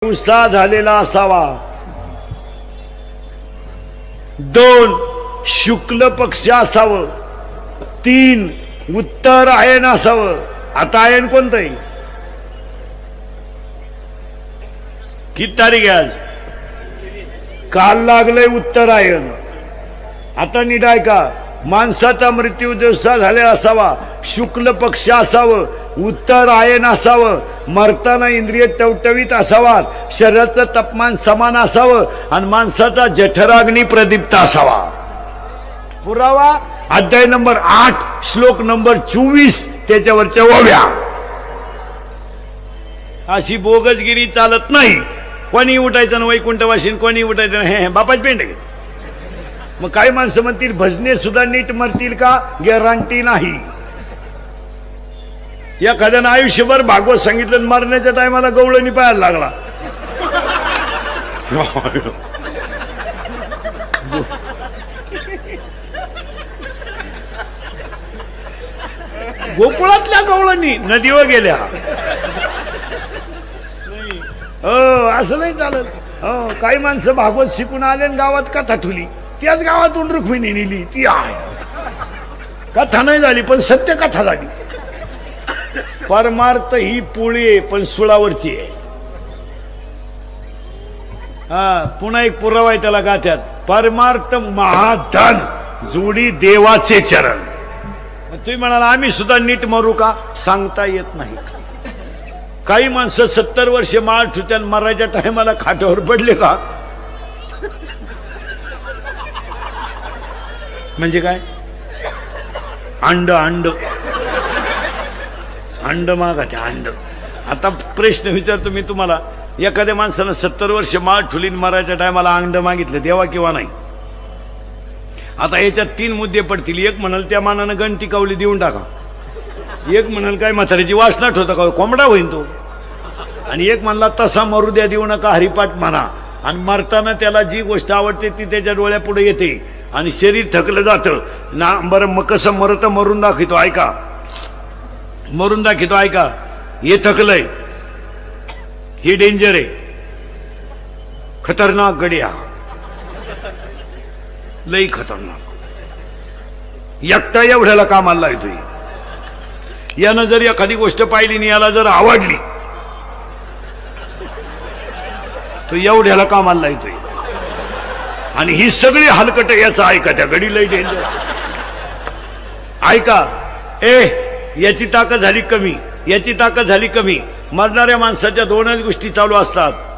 दिवसा झालेला असावा। 2 शुक्ल पक्ष असावं। 3 उत्तरायण असावं। आता आयन कोणतं आहे? किती तारीख आहे आज? काल लागलंय उत्तरायण। आता नीट ऐका, माणसाचा मृत्यू दिवसा झालेला असावा, शुक्ल पक्ष असावं, उत्तरायण असावं, मरताना इंद्रिय टवटवीत असावा, शरीराचं तापमान समान असावं आणि माणसाचा जठराग्नी प्रदीप्त असावा। पुरावा अध्याय नंबर 8 श्लोक नंबर 24 त्याच्यावरच्या ओव्या। अशी बोगसगिरी चालत नाही। कोणी उठायचं ना वैकुंठवासीन, कोणी उठायचं ना हे बापाच पेंड। मग काही माणसं म्हणतील भजने सुद्धा नीट मरतील का? गॅरंटी नाही। एखाद्यानं आयुष्यभर भागवत सांगितलं, मरण्याच्या टायमाला गवळणी पाहायला लागला। गोकुळातल्या गवळणी नदीवर गेल्या। असं नाही चालत। काही माणसं भागवत शिकून आले आणि गावात कथा ठुली, त्याच गावातून रुक्मिणी नेली। ती आहे कथा नाही झाली पण सत्य कथा झाली। परमार्थ ही पोळी आहे पण सुळावरची आहे। पुन्हा एक पुरावा आहे त्याला गाथ्यात, परमार्थ महाधन जोडी देवाचे चरण। तुम्ही म्हणाला आम्ही सुद्धा नीट मरू का? सांगता येत नाही। काही माणसं 70 वर्ष माळ ठुत्यान मरायच्या टायमाला खाटावर पडले का? म्हणजे काय? अंड अंड अंड मागा त्या अंड। आता प्रश्न विचारतो मी तुम्हाला, एखाद्या माणसानं 70 वर्ष माळ ठुलीन मरायच्या टायमाला अंड मागितलं, देवा किंवा नाही? आता याच्यात 3 मुद्दे पडतील। एक म्हणाल त्या मानानं गण टिकावली देऊन टाका, एक म्हणाल काय म्हातारीची वासनाट होता का कोंबडा होईन तो, आणि एक म्हणला तसा मरू द्या देऊ नका हरिपाठ म्हणा। आणि मरताना त्याला जी गोष्ट आवडते ती त्याच्या डोळ्यापुढे येते आणि शरीर थकलं जातं ना। बरं मग कसं मरत? मरून दाखवतो, ऐका, मरून दाखवतो, ऐका। हे थकलंय, हे डेंजर आहे, खतरनाक गड्या, लई खतरनाक। एकटा एवढ्याला कामाला येतोय। यानं जर एखादी गोष्ट पाहिली आणि याला जर आवडली तो एवढ्याला कामाला येतोय। आणि ही सगळी हलकट याचं ऐका, त्या गडी लई डेंजर। ऐका, याची ताकद झाली कमी, याची ताकद झाली कमी। मरणाऱ्या माणसाच्या 2च गोष्टी चालू असतात,